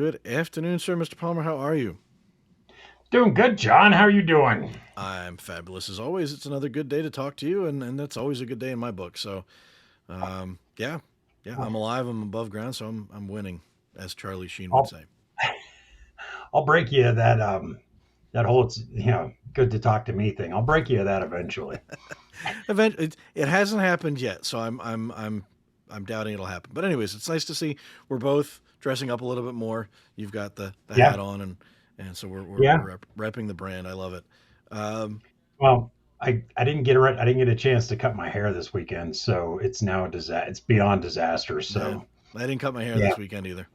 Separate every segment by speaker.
Speaker 1: Good afternoon, sir. Mr. Palmer, how are you?
Speaker 2: Doing good, John. How are you doing?
Speaker 1: I'm fabulous as always. It's another good day to talk to you, and that's always a good day in my book. So, yeah, yeah, I'm alive. I'm above ground, so I'm winning, as Charlie Sheen would
Speaker 2: I'll
Speaker 1: say.
Speaker 2: I'll break you of that whole good to talk to me thing. I'll break you of that eventually.
Speaker 1: Eventually, it hasn't happened yet, so I'm doubting it'll happen. But anyways, it's nice to see we're both dressing up a little bit more. You've got the hat
Speaker 2: Yeah,
Speaker 1: on, and so we're
Speaker 2: yeah.
Speaker 1: repping the brand. I love it. Um,
Speaker 2: Well, I didn't get a chance to cut my hair this weekend, so it's now a disaster. It's beyond disaster.
Speaker 1: yeah,
Speaker 2: So
Speaker 1: I didn't cut my hair
Speaker 2: yeah.
Speaker 1: this weekend either.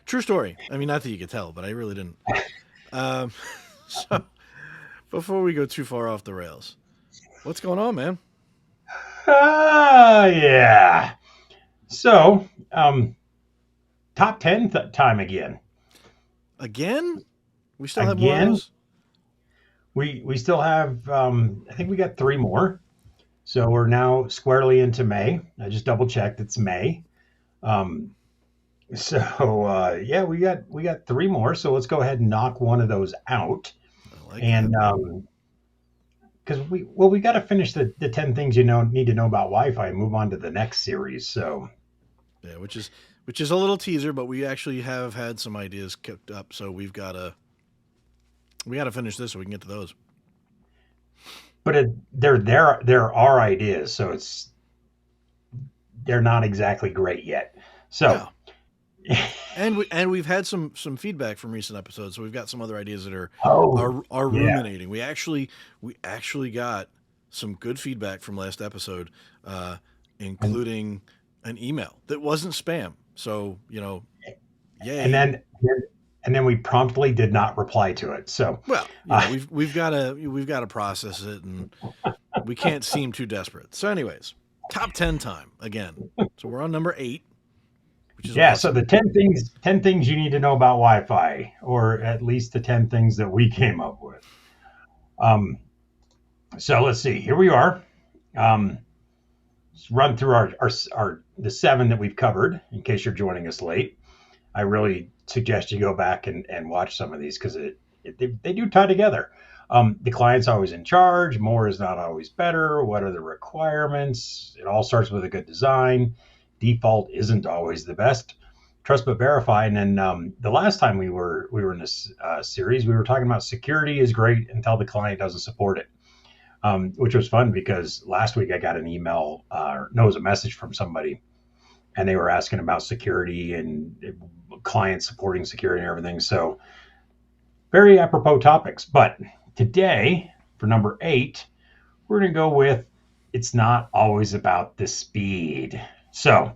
Speaker 1: True story. I mean, not that you could tell, but I really didn't. Um, so before we go too far off the rails, what's going on, man?
Speaker 2: Yeah. So top ten time again.
Speaker 1: Again? We still have more of
Speaker 2: Again,
Speaker 1: those?
Speaker 2: we still have. I think we got three more. So we're now squarely into May. I just double checked. It's May. Um, so yeah, we got three more. So let's go ahead and knock one of those out.
Speaker 1: I like that.
Speaker 2: And because we got to finish the 10 things you know need to know about Wi-Fi and move on to the next series. So
Speaker 1: Yeah, which is a little teaser, but we actually have had some ideas cooked up, so we gotta finish this so we can get to those.
Speaker 2: but there are ideas. So they're not exactly great yet. So
Speaker 1: Yeah. And we've had some feedback from recent episodes, so we've got some other ideas that are
Speaker 2: oh
Speaker 1: are
Speaker 2: yeah,
Speaker 1: ruminating. We actually got some good feedback from last episode, uh,
Speaker 2: and
Speaker 1: including an email that wasn't spam. So
Speaker 2: and
Speaker 1: yay.
Speaker 2: then we promptly did not reply to it. So
Speaker 1: Well,
Speaker 2: uh,
Speaker 1: we've got to process it, and we can't seem too desperate. So, anyways, top 10 time again. So we're on number 8, which is
Speaker 2: yeah, so
Speaker 1: awesome.
Speaker 2: the 10 things you need to know about Wi-Fi, or at least the 10 things that we came up with. Um, so let's see. Here we are. Um, let's run through our the seven that we've covered. In case you're joining us late, I really suggest you go back and watch some of these because they do tie together. The client's always in charge. More is not always better. What are the requirements? It all starts with a good design. Default isn't always the best. Trust but verify. And then the last time we were in this series, we were talking about security is great until the client doesn't support it, which was fun because last week I got an email, no, it was a message from somebody, and they were asking about security and clients supporting security and everything. So very apropos topics. But today, for number 8, we're going to go with it's not always about the speed. So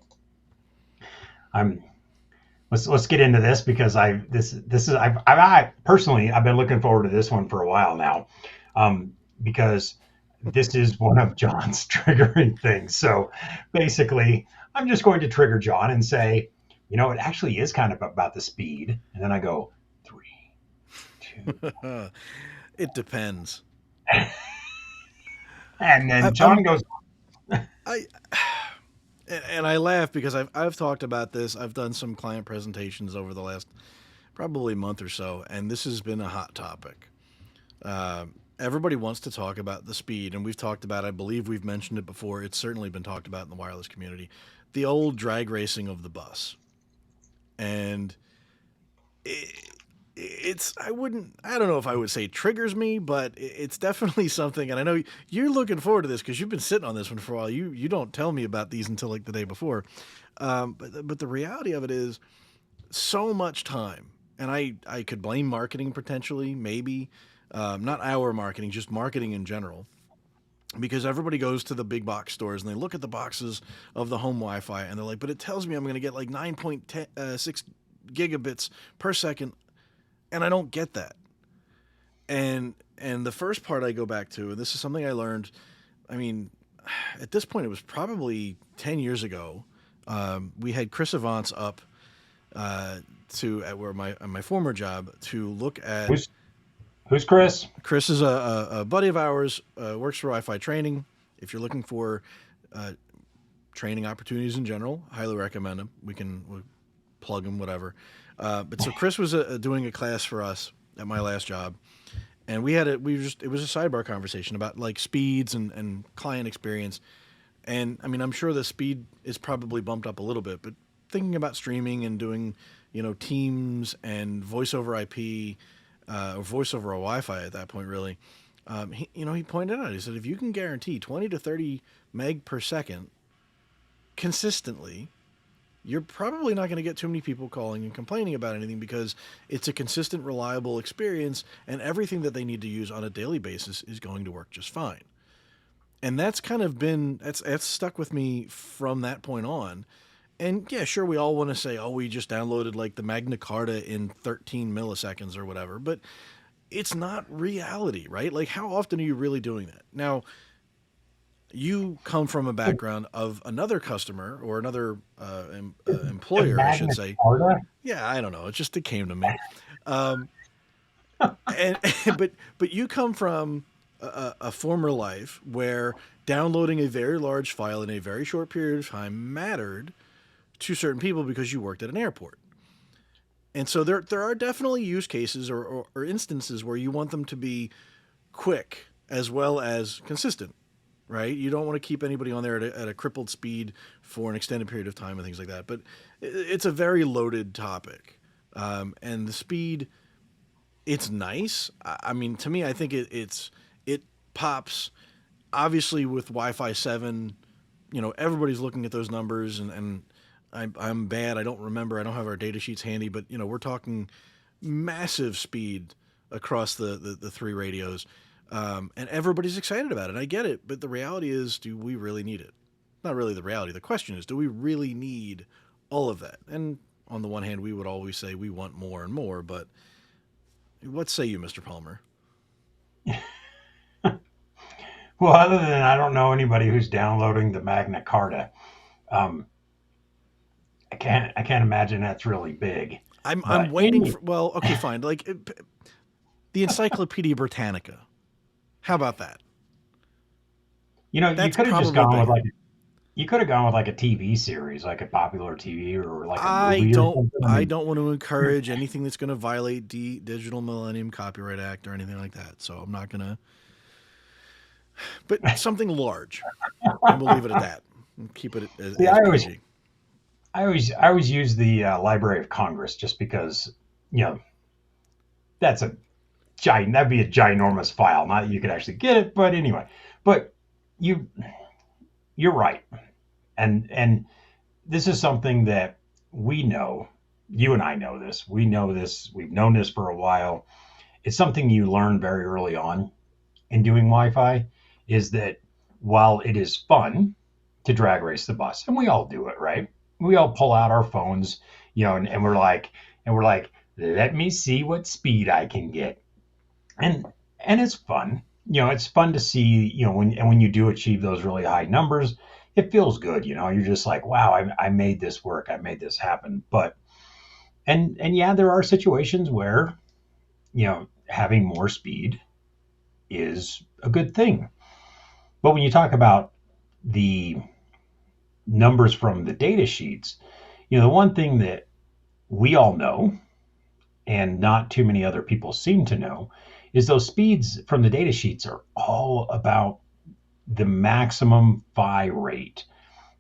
Speaker 2: I'm let's get into this because this is I personally I've been looking forward to this one for a while now, because this is one of John's triggering things. So basically, I'm just going to trigger John and say, it actually is kind of about the speed, and then I go 3, 2,
Speaker 1: It depends.
Speaker 2: and
Speaker 1: I,
Speaker 2: then
Speaker 1: I'm
Speaker 2: John goes,
Speaker 1: I and I laugh because I've talked about this. I've done some client presentations over the last probably month or so, and this has been a hot topic. Everybody wants to talk about the speed, and we've talked about. I believe we've mentioned it before. It's certainly been talked about in the wireless community. The old drag racing of the bus, and it, I don't know if I would say triggers me, but it's definitely something. And I know you're looking forward to this because you've been sitting on this one for a while. You don't tell me about these until like the day before. But the reality of it is so much time, and I could blame marketing potentially, maybe not our marketing, just marketing in general. Because everybody goes to the big box stores and they look at the boxes of the home Wi-Fi and they're like, but it tells me I'm going to get like 9.6 gigabits per second, and I don't get that. And the first part I go back to, and this is something I learned. I mean, at this point, it was probably 10 years ago. We had Chris Avance up uh, to at where my former job to look at.
Speaker 2: who's who's Chris?
Speaker 1: Chris is a buddy of ours, works for Wi-Fi training. If you're looking for uh, training opportunities in general, highly recommend him. We can plug them, whatever. But so Chris was doing a class for us at my last job, and it was a sidebar conversation about like speeds and client experience. And I mean, I'm sure the speed is probably bumped up a little bit, but thinking about streaming and doing, Teams and voice over IP, or voice over a Wi-Fi at that point, really, he pointed out, he said, if you can guarantee 20 to 30 meg per second consistently, you're probably not going to get too many people calling and complaining about anything because it's a consistent, reliable experience, and everything that they need to use on a daily basis is going to work just fine. And that's stuck with me from that point on. And yeah, sure, we all want to say, oh, we just downloaded like the Magna Carta in 13 milliseconds or whatever, but it's not reality, right? Like, how often are you really doing that? Now, you come from a background of another customer or another employer, I should
Speaker 2: Magna
Speaker 1: say.
Speaker 2: Carta?
Speaker 1: Yeah, I don't know. It came to me. Um, and but you come from a former life where downloading a very large file in a very short period of time mattered to certain people because you worked at an airport. And so there are definitely use cases or instances where you want them to be quick as well as consistent, right? You don't want to keep anybody on there at a crippled speed for an extended period of time and things like that. But it's a very loaded topic. And the speed, it's nice. I mean, to me, I think it pops. Obviously, with Wi-Fi 7, everybody's looking at those numbers, and I'm bad. I don't remember. I don't have our data sheets handy, but we're talking massive speed across the three radios, and everybody's excited about it. I get it, but the reality is, do we really need it? Not really the reality. The question is, do we really need all of that? And on the one hand, we would always say we want more and more, but what say you, Mr. Palmer?
Speaker 2: Well, other than I don't know anybody who's downloading the Magna Carta. Um, I can't imagine that's really big.
Speaker 1: I'm
Speaker 2: But
Speaker 1: waiting for. Well, okay, fine. Like the Encyclopedia Britannica. How about that?
Speaker 2: you
Speaker 1: That's
Speaker 2: could have just
Speaker 1: probably
Speaker 2: gone with
Speaker 1: bigger.
Speaker 2: like you could have gone with like a TV series, like a popular TV or like a
Speaker 1: I
Speaker 2: movie or
Speaker 1: don't.
Speaker 2: something. I
Speaker 1: I
Speaker 2: mean,
Speaker 1: don't want to encourage anything that's going to violate Digital Millennium Copyright Act or anything like that. So I'm not going to. But something large, and we'll leave it at that. And keep it
Speaker 2: see,
Speaker 1: as PG.
Speaker 2: I always use the Library of Congress just because you know that's a that'd be a ginormous file. Not that you could actually get it, but anyway. But you you're right, and this is something that we know. You and I know this. We know this. We've known this for a while. It's something you learn very early on in doing Wi-Fi. Is that while it is fun to drag race the bus, and we all do it, right? We all pull out our phones, and we're like, let me see what speed I can get, and it's fun. It's fun to see, when you do achieve those really high numbers, it feels good. You're just like, wow, I made this work, I made this happen. But and yeah, there are situations where having more speed is a good thing. But when you talk about the numbers from the data sheets, the one thing that we all know and not too many other people seem to know is those speeds from the data sheets are all about the maximum phi rate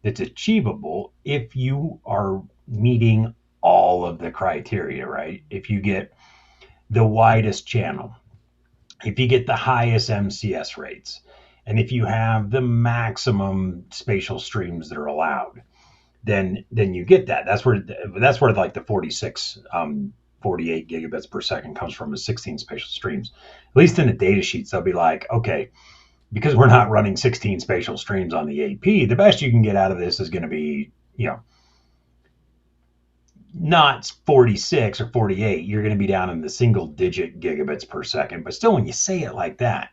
Speaker 2: that's achievable if you are meeting all of the criteria, right? If you get the widest channel, if you get the highest MCS rates, and if you have the maximum spatial streams that are allowed, then you get that. That's where like the 48 gigabits per second comes from, is 16 spatial streams. At least in the data sheets, they'll be like, okay, because we're not running 16 spatial streams on the AP, the best you can get out of this is going to be, not 46 or 48. You're going to be down in the single digit gigabits per second. But still, when you say it like that,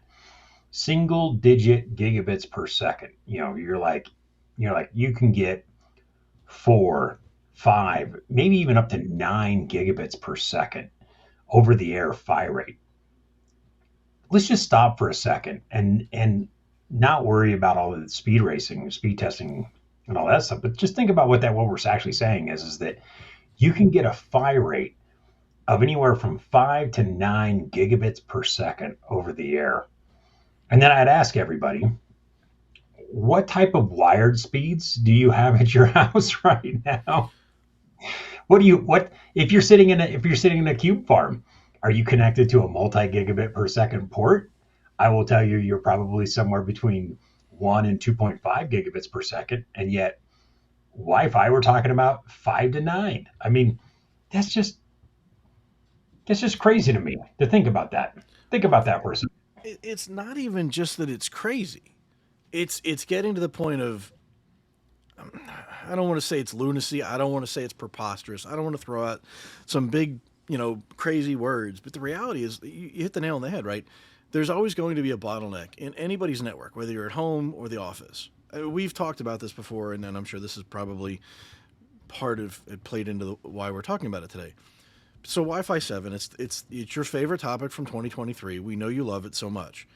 Speaker 2: single digit gigabits per second, you're like you can get 4, 5, maybe even up to 9 gigabits per second over the air phi rate. Let's just stop for a second and not worry about all of the speed racing, speed testing, and all that stuff. But just think about what we're actually saying is that you can get a PHY rate of anywhere from 5 to 9 gigabits per second over the air. And then I'd ask everybody, what type of wired speeds do you have at your house right now? What if you're sitting in a cube farm, are you connected to a multi-gigabit per second port? I will tell you you're probably somewhere between 1 and 2.5 gigabits per second, and yet Wi-Fi we're talking about 5 to 9. I mean, that's just crazy to me to think about that. Think
Speaker 1: Well,
Speaker 2: about that for a second.
Speaker 1: it's not even just that it's crazy. It's getting to the point of, I don't want to say it's lunacy. I don't want to say it's preposterous. I don't want to throw out some big, crazy words. But the reality is, you hit the nail on the head, right? There's always going to be a bottleneck in anybody's network, whether you're at home or the office. We've talked about this before, and I'm sure this is probably part of it played into why we're talking about it today. So Wi-Fi 7, it's your favorite topic from 2023. We know you love it so much.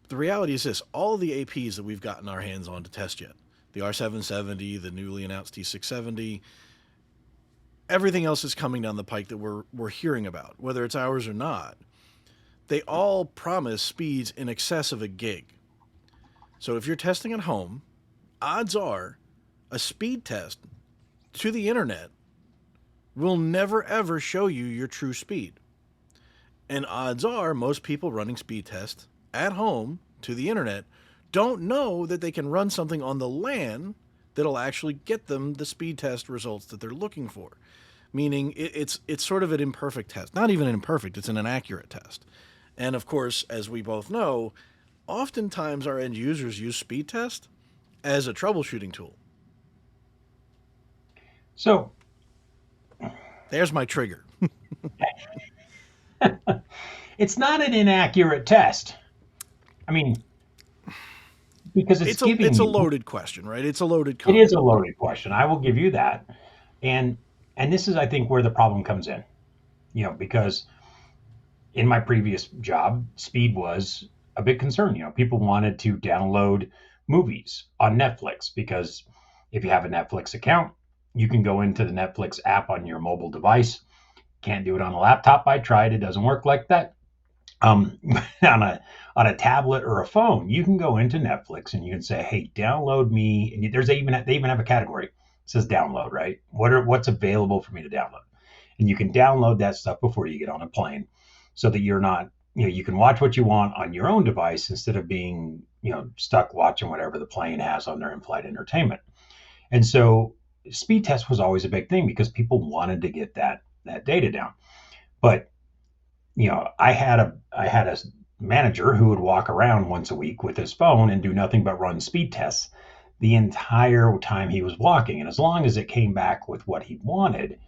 Speaker 1: But the reality is this: all of the APs that we've gotten our hands on to test yet, the R770, the newly announced T670, everything else is coming down the pike that we're hearing about, whether it's ours or not. They all promise speeds in excess of a gig. So if you're testing at home, odds are a speed test to the internet will never ever show you your true speed. And odds are most people running speed tests at home to the internet don't know that they can run something on the LAN that'll actually get them the speed test results that they're looking for. Meaning it's sort of an imperfect test. Not even imperfect, it's an inaccurate test. And of course, as we both know, oftentimes our end users use speed test as a troubleshooting tool.
Speaker 2: So
Speaker 1: There's my trigger.
Speaker 2: it's not an inaccurate test. I mean, because
Speaker 1: It's a loaded question, right? It's a loaded
Speaker 2: it
Speaker 1: comment.
Speaker 2: is a loaded question. I will give you that. And this is, I think, where the problem comes in. Because in my previous job, speed was a big concern. People wanted to download movies on Netflix because if you have a Netflix account, you can go into the Netflix app on your mobile device. Can't do it on a laptop. I tried. It doesn't work like that. On a tablet or a phone, you can go into Netflix and you can say, "Hey, download me." And they even have a category. It says download, right? What's available for me to download? And you can download that stuff before you get on a plane, so that you're not, you can watch what you want on your own device instead of being, stuck watching whatever the plane has on their in-flight entertainment. And so speed test was always a big thing because people wanted to get that data down. But I had a manager who would walk around once a week with his phone and do nothing but run speed tests the entire time he was walking. And as long as it came back with what he wanted,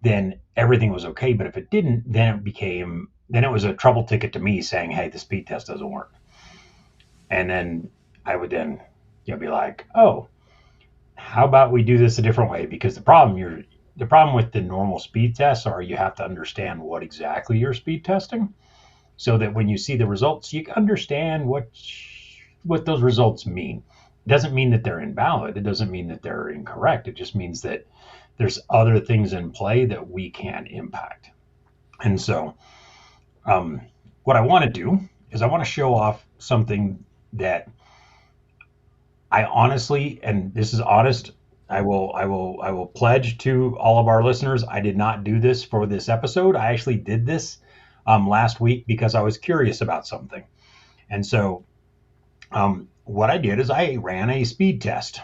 Speaker 2: then everything was okay. But if it didn't, then it was a trouble ticket to me saying, "Hey, the speed test doesn't work." And then I would then be like, "Oh, how about we do this a different way?" Because the problem with the normal speed tests are you have to understand what exactly you're speed testing, so that when you see the results, you understand what those results mean. It doesn't mean that they're invalid. It doesn't mean that they're incorrect. It just means that there's other things in play that we can impact. And so, what I want to do is I want to show off something that I honestly, and this is honest, I will pledge to all of our listeners, I did not do this for this episode. I actually did this last week because I was curious about something. And so, what I did is I ran a speed test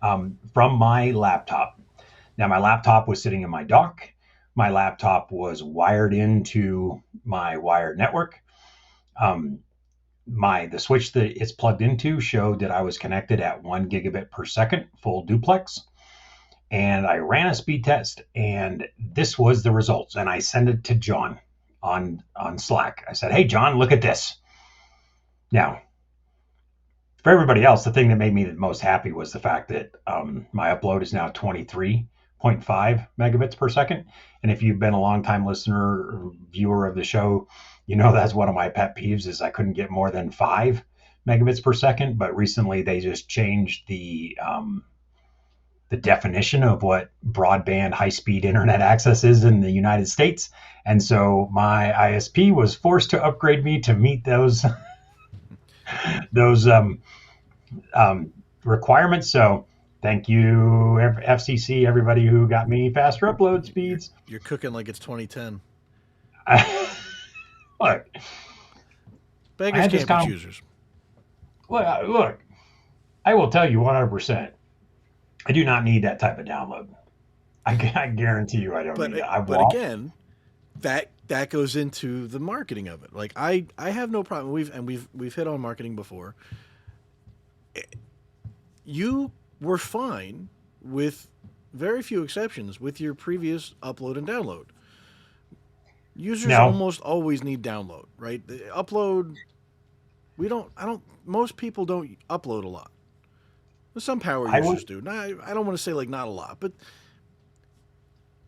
Speaker 2: from my laptop. Now, my laptop was sitting in my dock. My laptop was wired into my wired network. Um, the switch that it's plugged into showed that I was connected at 1 gigabit per second, full duplex. And I ran a speed test, and this was the results. And I sent it to John on Slack. I said, "Hey, John, look at this." Now, for everybody else, the thing that made me the most happy was the fact that my upload is now 23.5 megabits per second. And if you've been a long-time listener or viewer of the show, that's one of my pet peeves is I couldn't get more than 5 megabits per second. But recently they just changed the definition of what broadband high-speed internet access is in the United States. And so my ISP was forced to upgrade me to meet those requirements. So thank you, FCC, everybody who got me faster upload speeds.
Speaker 1: You're cooking like it's 2010.
Speaker 2: Look,
Speaker 1: Beggars can't be choosers.
Speaker 2: Look, I will tell you 100%. I do not need that type of download. I guarantee you I don't need it.
Speaker 1: But again, that goes into the marketing of it. Like I have no problem. We've hit on marketing before. You were fine with very few exceptions with your previous upload and download. Users almost always need download, right? The upload, most people don't upload a lot. Some power users do. Now, I don't want to say like not a lot, but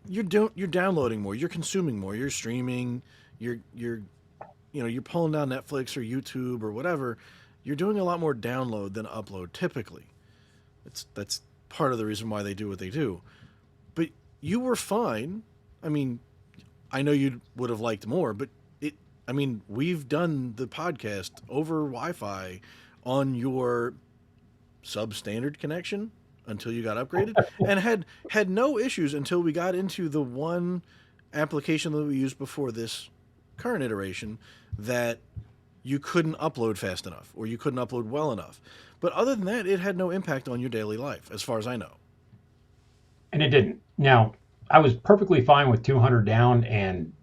Speaker 1: you're downloading more, you're consuming more, you're streaming, you're pulling down Netflix or YouTube or whatever. You're doing a lot more download than upload typically. That's part of the reason why they do what they do. But you were fine. I mean, I know you would have liked more, but we've done the podcast over Wi-Fi on your substandard connection until you got upgraded, and had no issues until we got into the one application that we used before this current iteration that you couldn't upload fast enough or you couldn't upload well enough. But other than that, it had no impact on your daily life, as far as I know.
Speaker 2: And it didn't. Now, I was perfectly fine with 200 down, and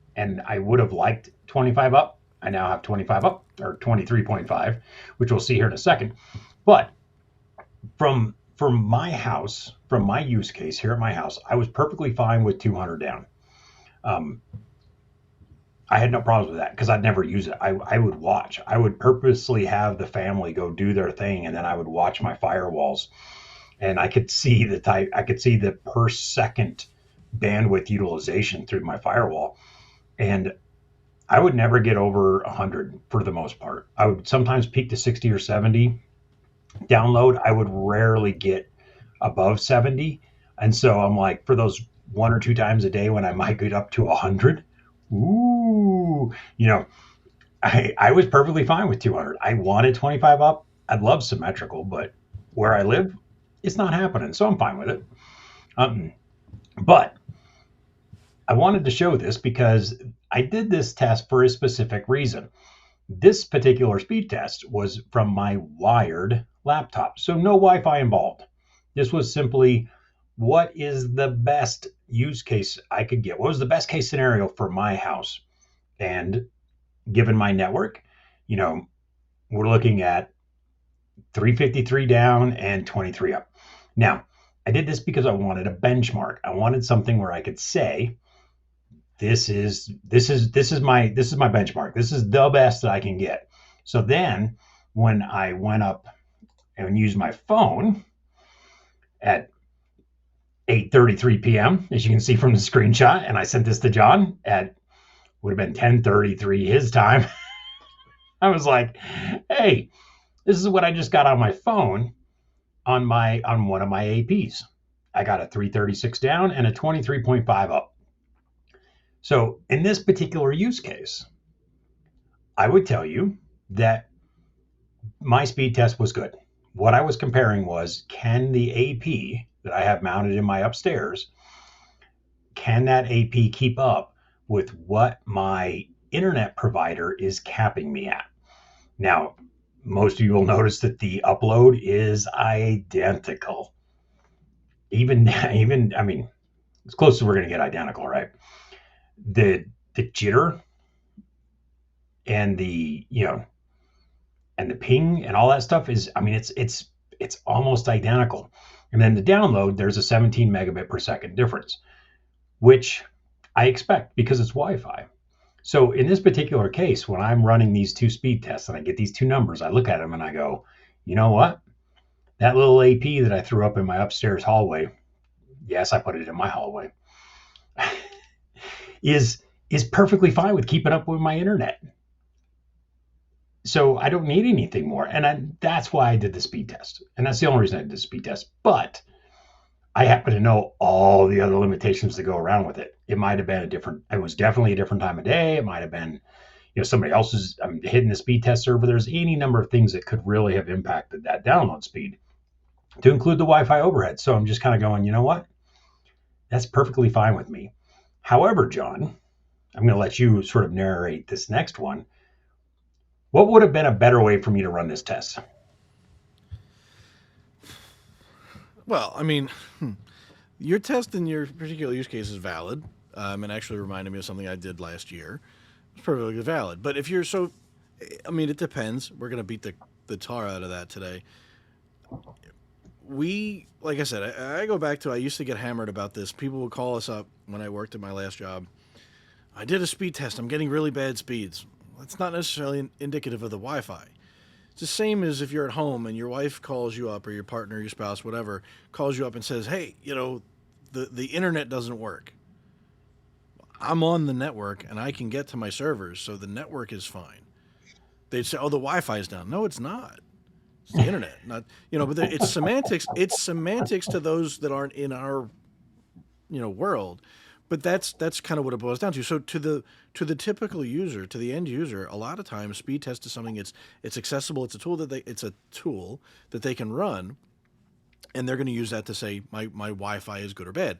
Speaker 2: I would have liked 25 up. I now have 25 up, or 23.5, which we'll see here in a second. But from my house, from my use case here at my house, I was perfectly fine with 200 down. I had no problems with that because I'd never use it. I would watch. I would purposely have the family go do their thing, and then I would watch my firewalls, and I could see the per second bandwidth utilization through my firewall, and I would never get over 100 for the most part. I would sometimes peak to 60 or 70 download. I would rarely get above 70, and so I'm like, for those one or two times a day when I might get up to 100. Ooh, I was perfectly fine with 200. I wanted 25 up. I'd love symmetrical, but where I live, it's not happening. So I'm fine with it. But I wanted to show this because I did this test for a specific reason. This particular speed test was from my wired laptop. So no Wi-Fi involved. This was simply, what is the best use case I could get? What was the best case scenario for my house? And given my network, we're looking at 353 down and 23 up. Now, I did this because I wanted a benchmark. I wanted something where I could say, this is my benchmark. This is the best that I can get. So then when I went up and used my phone at 8:33 p.m., as you can see from the screenshot, and I sent this to John at, would have been 10:33 his time. I was like, hey, this is what I just got on my phone on one of my APs. I got a 336 down and a 23.5 up. So in this particular use case, I would tell you that my speed test was good. What I was comparing was, can the AP that I have mounted in my upstairs, can that AP keep up with what my internet provider is capping me at? Now, most of you will notice that the upload is identical. Even I mean, as close as we're going to get identical, right? The jitter and the and the ping and all that stuff is, I mean, it's almost identical. And then the download, there's a 17 megabit per second difference, which I expect because it's Wi-Fi. So in this particular case, when I'm running these two speed tests and I get these two numbers, I look at them and I go, you know what? That little AP that I threw up in my upstairs hallway, yes, I put it in my hallway, is perfectly fine with keeping up with my internet. So I don't need anything more. And that's why I did the speed test. And that's the only reason I did the speed test. But I happen to know all the other limitations that go around with it. It might have been it was definitely a different time of day. It might have been, somebody else's, hitting the speed test server. There's any number of things that could really have impacted that download speed, to include the Wi-Fi overhead. So I'm just kind of going, you know what? That's perfectly fine with me. However, John, I'm going to let you sort of narrate this next one. What would have been a better way for me to run this test?
Speaker 1: Well, I mean, your test in your particular use case is valid, and actually reminded me of something I did last year. It's perfectly valid. But if you're so, I mean, it depends. We're gonna beat the tar out of that today. Like I said, I go back to I used to get hammered about this. People would call us up when I worked at my last job. I did a speed test. I'm getting really bad speeds. That's not necessarily indicative of the Wi-Fi. It's the same as if you're at home and your wife calls you up, or your partner, your spouse, whatever, calls you up and says, "Hey, the internet doesn't work. I'm on the network and I can get to my servers, so the network is fine." They'd say, "Oh, the Wi-Fi is down." No, it's not. It's the internet, not But it's semantics. It's semantics to those that aren't in our world. But that's kind of what it boils down to. So to the typical user, to the end user, a lot of times speed test is something it's accessible. It's a tool that they can run, and they're going to use that to say my Wi-Fi is good or bad.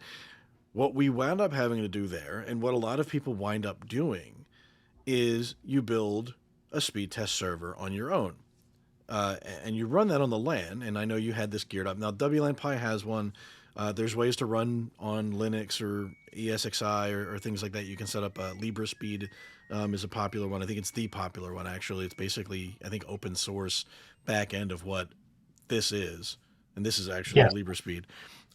Speaker 1: What we wound up having to do there, and what a lot of people wind up doing, is you build a speed test server on your own. And you run that on the LAN, and I know you had this geared up. Now, WLAN Pi has one. There's ways to run on Linux or ESXi or things like that. You can set up LibreSpeed is a popular one. I think it's the popular one, actually. It's basically, I think, open source back end of what this is. And this is actually
Speaker 2: Yes.
Speaker 1: LibreSpeed.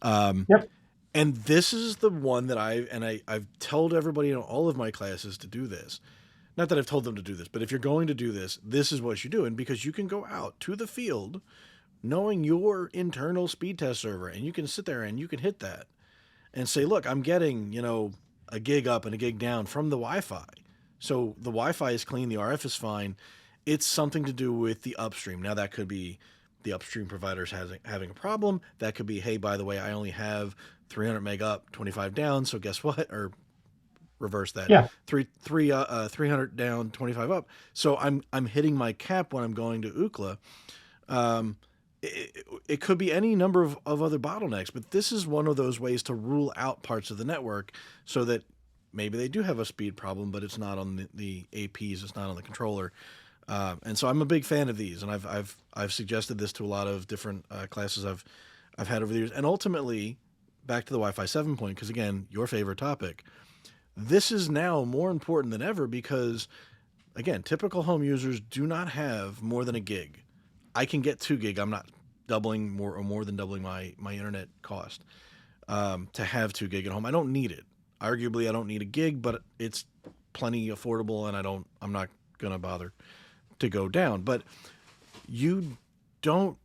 Speaker 1: Um,
Speaker 2: Yep.
Speaker 1: and this is the one that I've told everybody in all of my classes to do this. Not that I've told them to do this, but if you're going to do this, this is what you do. And because you can go out to the field knowing your internal speed test server, and you can sit there and you can hit that and say, look, I'm getting, a gig up and a gig down from the Wi-Fi. So the Wi-Fi is clean, the RF is fine. It's something to do with the upstream. Now that could be the upstream providers having a problem. That could be, hey, by the way, I only have 300 meg up, 25 down. So guess what? Or reverse that.
Speaker 2: Yeah.
Speaker 1: 300 down, 25 up. So I'm hitting my cap when I'm going to UCLA. It could be any number of other bottlenecks, but this is one of those ways to rule out parts of the network so that maybe they do have a speed problem, but it's not on the APs, it's not on the controller. And so I'm a big fan of these, and I've suggested this to a lot of different classes I've had over the years. And ultimately, back to the Wi-Fi 7 point, because again, your favorite topic, this is now more important than ever because, again, typical home users do not have more than a gig. I can get 2 gig. I'm not doubling more than doubling my internet cost to have 2 gig at home. I don't need it. Arguably, I don't need a gig, but it's plenty affordable, and I'm not gonna bother to go down. But you don't.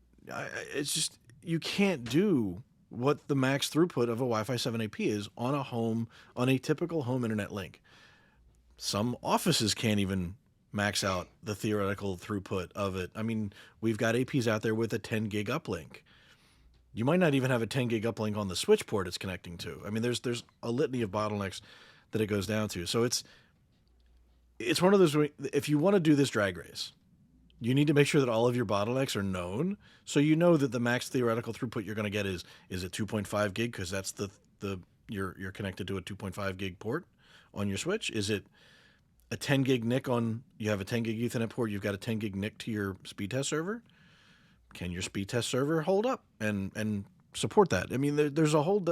Speaker 1: It's just you can't do what the max throughput of a Wi-Fi 7 AP is on a typical home internet link. Some offices can't even max out the theoretical throughput of it. I mean, we've got APs out there with a 10 gig uplink. You might not even have a 10 gig uplink on the switch port it's connecting to. I mean, there's a litany of bottlenecks that it goes down to. So it's one of those, if you want to do this drag race, you need to make sure that all of your bottlenecks are known, so you know that the max theoretical throughput you're going to get is it 2.5 gig because that's the you're connected to a 2.5 gig port on your switch. Is it a 10 gig NIC you have a 10 gig Ethernet port, you've got a 10 gig NIC to your speed test server? Can your speed test server hold up and support that? I mean, there's a whole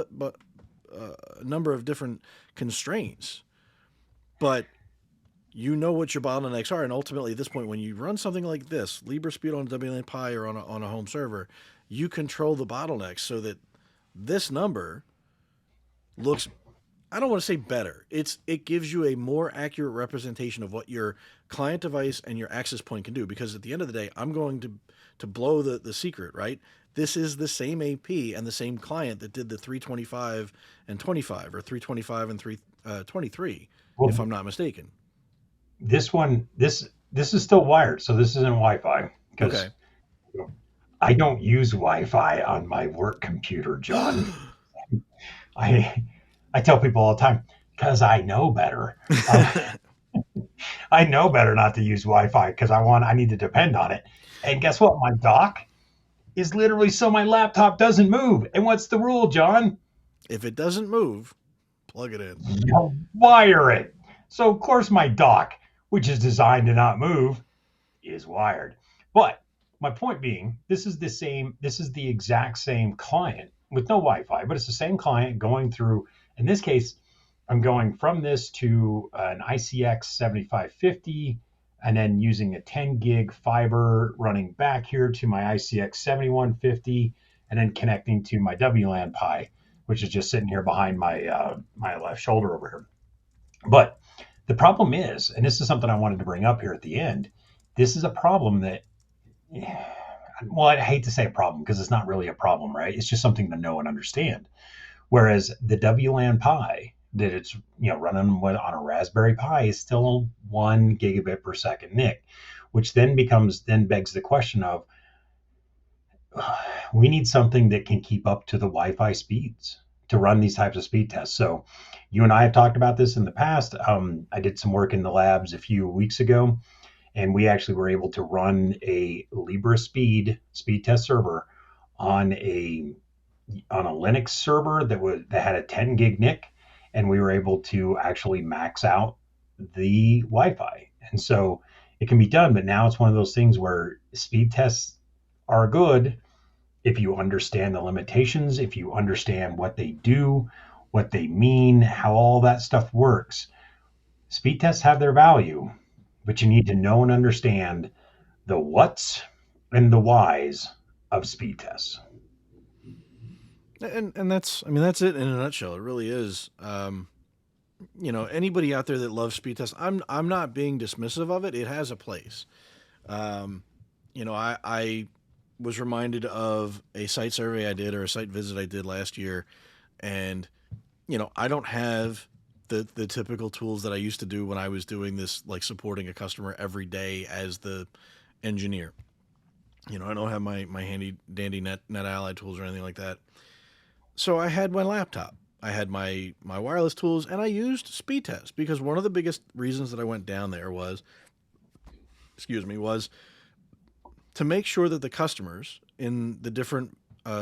Speaker 1: number of different constraints, but you know what your bottlenecks are, and ultimately at this point, when you run something like this, LibreSpeed on a WLAN Pi or on a home server, you control the bottlenecks so that this number looks, I don't want to say better. It gives you a more accurate representation of what your client device and your access point can do. Because at the end of the day, I'm going to blow the secret, right? This is the same AP and the same client that did the 325 and 25, or 325 and 323,
Speaker 2: Well,
Speaker 1: if I'm not mistaken.
Speaker 2: this is still wired, so this isn't Wi-Fi because
Speaker 1: Okay.
Speaker 2: I don't use Wi-Fi on my work computer, John. I I tell people all the time because I know better. Um, I know better not to use Wi-Fi because I need to depend on it. And guess what? My dock is literally so my laptop doesn't move. And what's the rule, John?
Speaker 1: If it doesn't move, plug it in.
Speaker 2: You wire it. So of course my dock, which is designed to not move, is wired. But my point being, this is the exact same client with no Wi-Fi, but it's the same client going through, in this case, I'm going from this to an ICX 7550 and then using a 10 gig fiber running back here to my ICX 7150 and then connecting to my WLAN Pi, which is just sitting here behind my left shoulder over here. But the problem is, and this is something I wanted to bring up here at the end, this is a problem that, well, I hate to say a problem because it's not really a problem, right? It's just something to know and understand. Whereas the WLAN Pi that it's running on a Raspberry Pi is still 1 gigabit per second NIC, which then begs the question of we need something that can keep up to the Wi-Fi speeds to run these types of speed tests. So you and I have talked about this in the past. I did some work in the labs a few weeks ago, and we actually were able to run a Libra speed test server on a Linux server that had a 10 gig NIC, and we were able to actually max out the Wi-Fi. And so it can be done, but now it's one of those things where speed tests are good if you understand the limitations, if you understand what they do, what they mean, how all that stuff works. Speed tests have their value, but you need to know and understand the whats and the whys of speed tests.
Speaker 1: And that's, I mean, that's it in a nutshell. It really is. Anybody out there that loves speed tests, I'm not being dismissive of it. It has a place. I was reminded of a site survey I did or a site visit I did last year, and I don't have the typical tools that I used to do when I was doing this, like supporting a customer every day as the engineer. I don't have my handy dandy net ally tools or anything like that. So I had my laptop. I had my wireless tools, and I used speed test because one of the biggest reasons that I went down there was to make sure that the customers in the different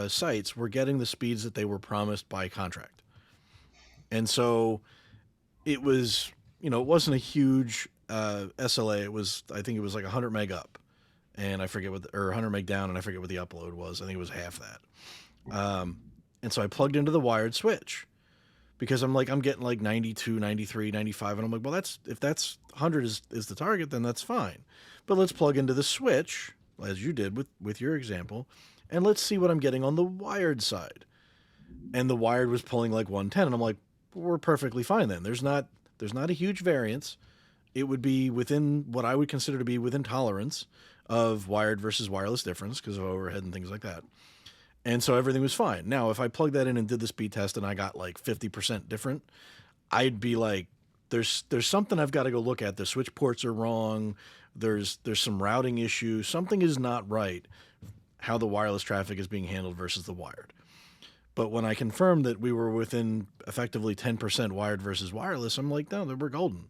Speaker 1: sites were getting the speeds that they were promised by contract. And so it was, it wasn't a huge SLA. I think it was like 100 meg up, and I forget or 100 meg down, and I forget what the upload was. I think it was half that. And so I plugged into the wired switch because I'm getting like 92, 93, 95. And I'm like, well, if that's 100 is the target, then that's fine. But let's plug into the switch, as you did with your example, and let's see what I'm getting on the wired side. And the wired was pulling like 110. And I'm like, we're perfectly fine then. There's not a huge variance. It would be within what I would consider to be within tolerance of wired versus wireless difference because of overhead and things like that. And so everything was fine. Now, if I plugged that in and did the speed test and I got like 50% different, I'd be like, there's something I've got to go look at. The switch ports are wrong. There's some routing issue. Something is not right how the wireless traffic is being handled versus the wired. But when I confirmed that we were within effectively 10% wired versus wireless, I'm like, no, we're golden.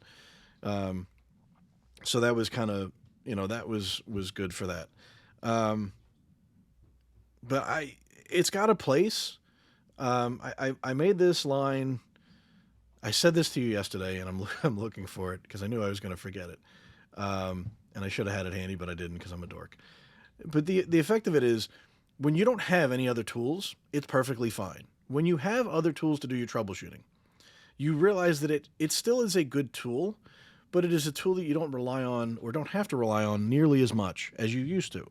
Speaker 1: So that was kind of, that was good for that. But it's got a place. I made this line. I said this to you yesterday, and I'm looking for it because I knew I was going to forget it. And I should have had it handy, but I didn't because I'm a dork. But the effect of it is, when you don't have any other tools, it's perfectly fine. When you have other tools to do your troubleshooting, you realize that it still is a good tool, but it is a tool that you don't rely on or don't have to rely on nearly as much as you used to.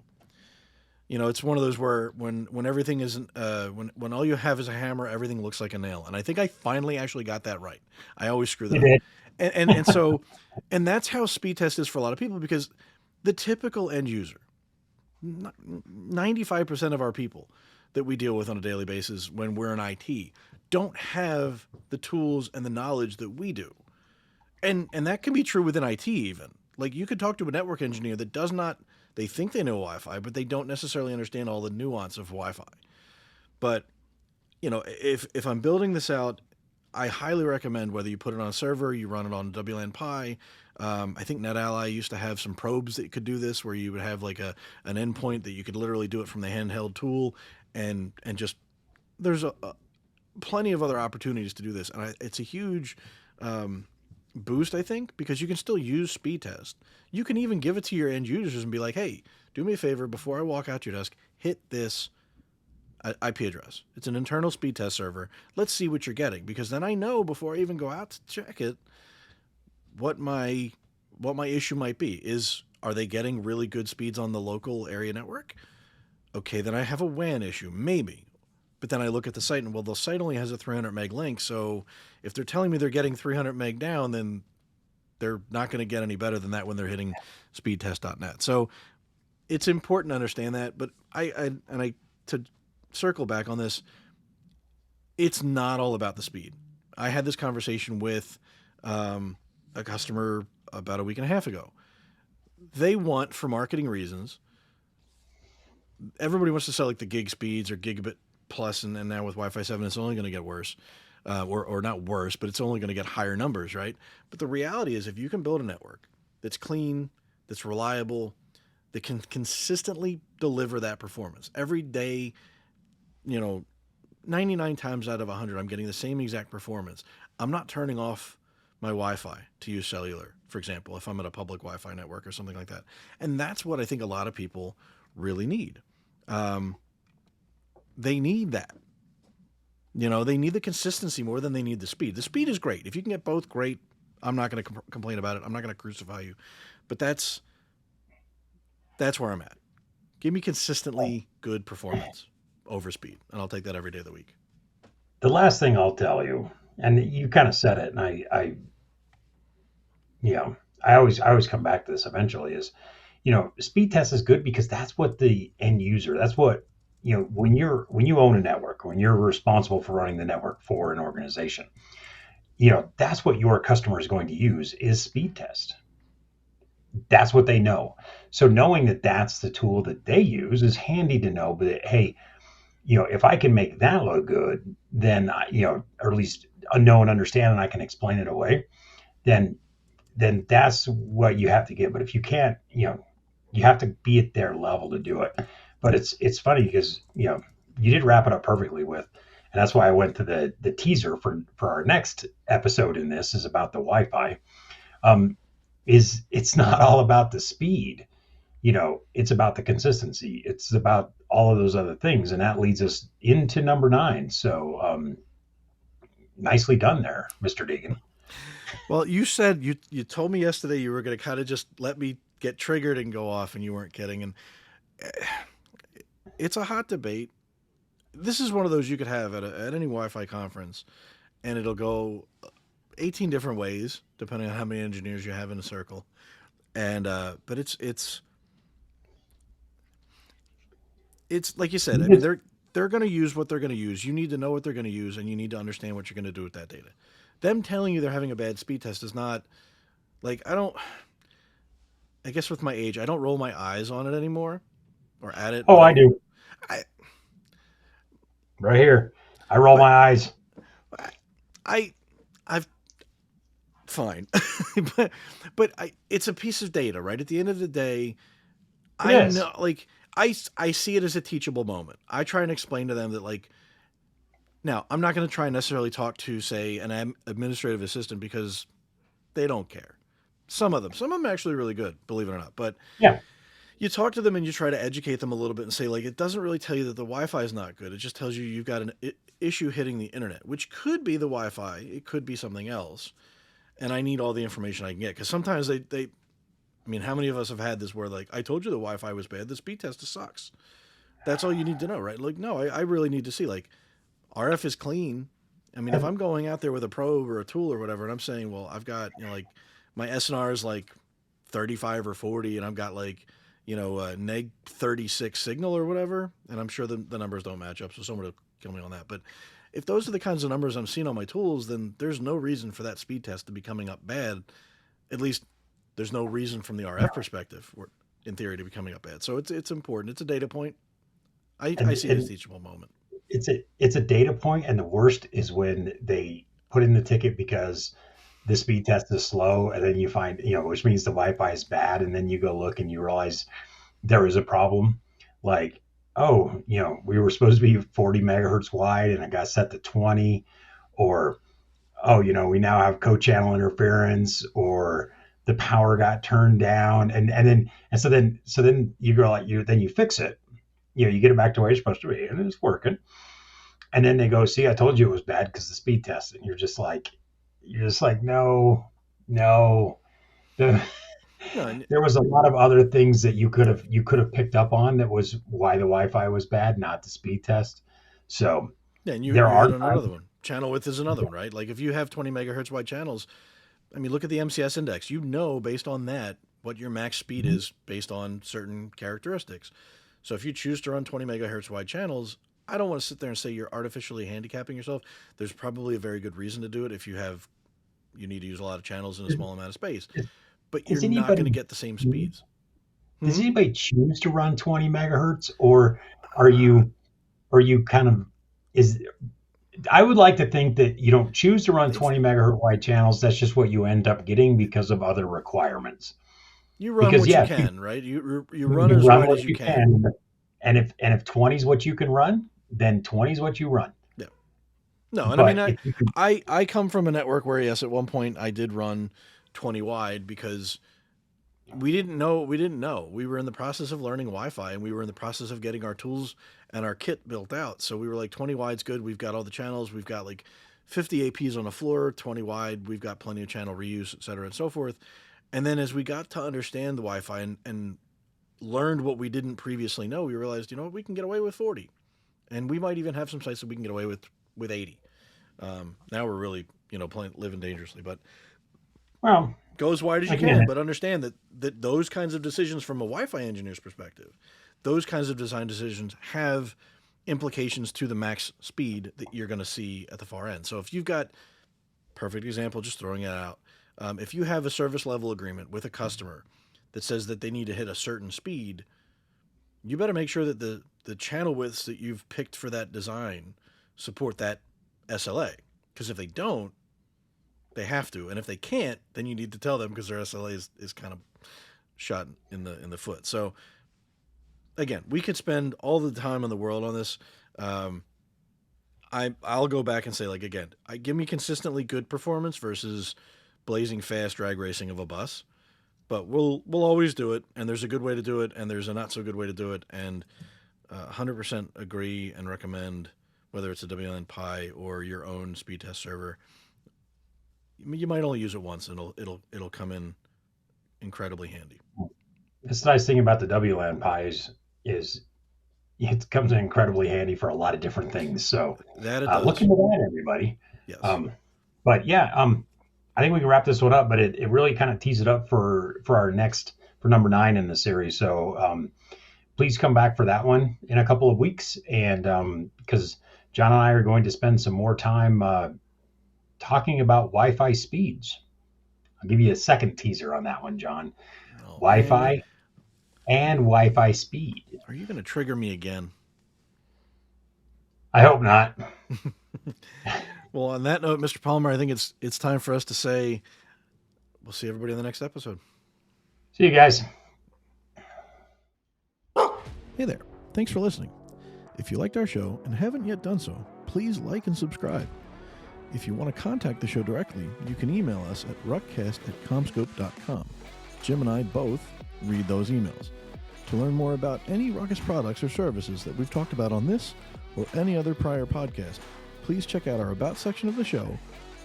Speaker 1: It's one of those where when everything isn't when all you have is a hammer, everything looks like a nail. And I think I finally actually got that right. I always screw that up. And so that's how speed test is for a lot of people, because the typical end user, 95% of our people that we deal with on a daily basis when we're in IT don't have the tools and the knowledge that we do. And that can be true within IT even. Like, you could talk to a network engineer that does not, they think they know Wi-Fi, but they don't necessarily understand all the nuance of Wi-Fi. But, if I'm building this out, I highly recommend whether you put it on a server, you run it on WLAN Pi. I think NetAlly used to have some probes that could do this, where you would have like an endpoint that you could literally do it from the handheld tool, and just there's plenty of other opportunities to do this, and it's a huge boost, I think, because you can still use speed test. You can even give it to your end users and be like, hey, do me a favor before I walk out your desk, hit this IP address. It's an internal speed test server. Let's see what you're getting, because then I know before I even go out to check it what my issue might be. Are they getting really good speeds on the local area network? Okay, then I have a WAN issue, maybe. But then I look at the site and, well, the site only has a 300 meg link, so if they're telling me they're getting 300 meg down, then they're not going to get any better than that when they're hitting speedtest.net. So it's important to understand that. But to circle back on this, it's not all about the speed. I had this conversation with a customer about a week and a half ago. They want, for marketing reasons, everybody wants to sell like the gig speeds or gigabit plus, and now with Wi-Fi 7, it's only going to get worse, or not worse, but it's only going to get higher numbers, right? But the reality is, if you can build a network that's clean, that's reliable, that can consistently deliver that performance every day, 99 times out of 100, I'm getting the same exact performance. I'm not turning off my Wi-Fi to use cellular, for example, if I'm at a public Wi-Fi network or something like that. And that's what I think a lot of people really need. They need that. They need the consistency more than they need the speed. The speed is great. If you can get both, great. I'm not going to complain about it. I'm not going to crucify you. But that's where I'm at. Give me consistently good performance over speed, and I'll take that every day of the week.
Speaker 2: The last thing I'll tell you, and you kind of said it, and I always come back to this eventually, is, speed test is good because that's what the end user, that's what, when you own a network, when you're responsible for running the network for an organization, that's what your customer is going to use is speed test. That's what they know. So knowing that that's the tool that they use is handy to know, but hey, if I can make that look good, then, or at least know and understand, and I can explain it away, then that's what you have to give. But if you can't, you have to be at their level to do it. But it's funny because, you did wrap it up perfectly with, and that's why I went to the teaser for our next episode in this is about the Wi-Fi. It's not all about the speed. It's about the consistency. It's about all of those other things. And that leads us into number 9. So nicely done there, Mr. Deegan.
Speaker 1: Well, you said you told me yesterday you were going to kind of just let me get triggered and go off, and you weren't kidding. And it's a hot debate. This is one of those you could have at any Wi-Fi conference, and it'll go 18 different ways, depending on how many engineers you have in a circle. And but it's like you said. I mean, they're going to use what they're going to use. You need to know what they're going to use, and you need to understand what you're going to do with that data. Them telling you they're having a bad speed test is not like I guess with my age, I don't roll my eyes on it anymore or at it.
Speaker 2: Oh, I do. Right here. I roll my eyes.
Speaker 1: I've fine, but it's a piece of data, right? At the end of the day, I know, like I see it as a teachable moment. I try and explain to them that, like, now I'm not going to try and necessarily talk to, say, an administrative assistant because they don't care. Some of them are actually really good, believe it or not. But
Speaker 2: yeah,
Speaker 1: you talk to them and you try to educate them a little bit and say, like, it doesn't really tell you that the Wi-Fi is not good. It just tells you you've got an issue hitting the internet, which could be the Wi-Fi. It could be something else. And I need all the information I can get, because sometimes I mean, how many of us have had this where, like, I told you the Wi-Fi was bad, the speed test sucks. That's all you need to know, right? Like, no, I really need to see, like, RF is clean. I mean, if I'm going out there with a probe or a tool or whatever, and I'm saying, well, I've got, like, my SNR is like 35 or 40, and I've got, like, neg 36 signal or whatever, and I'm sure the numbers don't match up, so someone will kill me on that. But if those are the kinds of numbers I'm seeing on my tools, then there's no reason for that speed test to be coming up bad. At least there's no reason from the RF perspective, in theory, to be coming up bad. So it's important. It's a data point. I see it as a teachable moment.
Speaker 2: it's a data point, and the worst is when they put in the ticket because the speed test is slow, and then you find, which means the Wi-Fi is bad, and then you go look and you realize there is a problem. Like, oh, we were supposed to be 40 megahertz wide, and it got set to 20, or oh, we now have co-channel interference, or the power got turned down, so then you go like you fix it, you get it back to where you're supposed to be, and it's working. And then they go, see, I told you it was bad because the speed test. And you're just like, no, no. The,
Speaker 1: No,
Speaker 2: there was a lot of other things that you could have picked up on that was why the Wi-Fi was bad, not the speed test. So
Speaker 1: yeah, and you
Speaker 2: there are
Speaker 1: hit on another one. Channel width is another one, right? Like if you have 20 megahertz wide channels, I mean, look at the MCS index. Based on that what your max speed is based on certain characteristics. So if you choose to run 20 megahertz wide channels, I don't want to sit there and say you're artificially handicapping yourself. There's probably a very good reason to do it if you need to use a lot of channels in a small amount of space. But you're not going to get the same speeds.
Speaker 2: Does anybody choose to run 20 megahertz, or are you kind of I would like to think that you don't choose to run 20 megahertz wide channels. That's just what you end up getting because of other requirements.
Speaker 1: You run what you can, right? You run as wide as you can.
Speaker 2: And if 20 is what you can run, then 20 is what you run.
Speaker 1: Yeah. No, and I come from a network where, yes, at one point I did run 20 wide because we didn't know. We were in the process of learning Wi-Fi, and we were in the process of getting our tools and our kit built out. So we were like, 20 wide's good. We've got all the channels. We've got like 50 APs on the floor. 20 wide, we've got plenty of channel reuse, et cetera, and so forth. And then as we got to understand the Wi-Fi and learned what we didn't previously know, we realized, we can get away with 40. And we might even have some sites that we can get away with 80. Now we're really, living dangerously. But go as wide as you can, but understand that those kinds of decisions from a Wi-Fi engineer's perspective, those kinds of design decisions have implications to the max speed that you're going to see at the far end. So if you've got, perfect example, just throwing it out, if you have a service level agreement with a customer that says that they need to hit a certain speed, you better make sure that the channel widths that you've picked for that design support that SLA. Because if they don't, they have to. And if they can't, then you need to tell them because their SLA is kind of shot in the foot. So again, we could spend all the time in the world on this. I'll go back and say, like, again, give me consistently good performance versus blazing fast drag racing of a bus. But we'll always do it, and there's a good way to do it, and there's a not so good way to do it, and 100% agree and recommend, whether it's a WLAN Pi or your own speed test server. You might only use it once, and it'll come in incredibly handy.
Speaker 2: The nice thing about the WLAN Pi is it comes in incredibly handy for a lot of different things. So
Speaker 1: that it does.
Speaker 2: Look into that, everybody.
Speaker 1: Yes.
Speaker 2: But yeah, I think we can wrap this one up, but it really kind of tees it up for number 9 in the series. So please come back for that one in a couple of weeks. And because John and I are going to spend some more time talking about Wi-Fi speeds. I'll give you a second teaser on that one, John. Wi-Fi and Wi-Fi speed.
Speaker 1: Are you going to trigger me again?
Speaker 2: I hope not.
Speaker 1: Well, on that note, Mr. Palmer, I think it's time for us to say we'll see everybody in the next episode.
Speaker 2: See you guys.
Speaker 1: Hey there. Thanks for listening. If you liked our show and haven't yet done so, please like and subscribe. If you want to contact the show directly, you can email us at ruckcast@comscope.com. Jim and I both read those emails. To learn more about any Ruckus products or services that we've talked about on this or any other prior podcast, please check out our About section of the show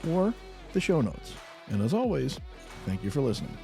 Speaker 1: or the show notes. And as always, thank you for listening.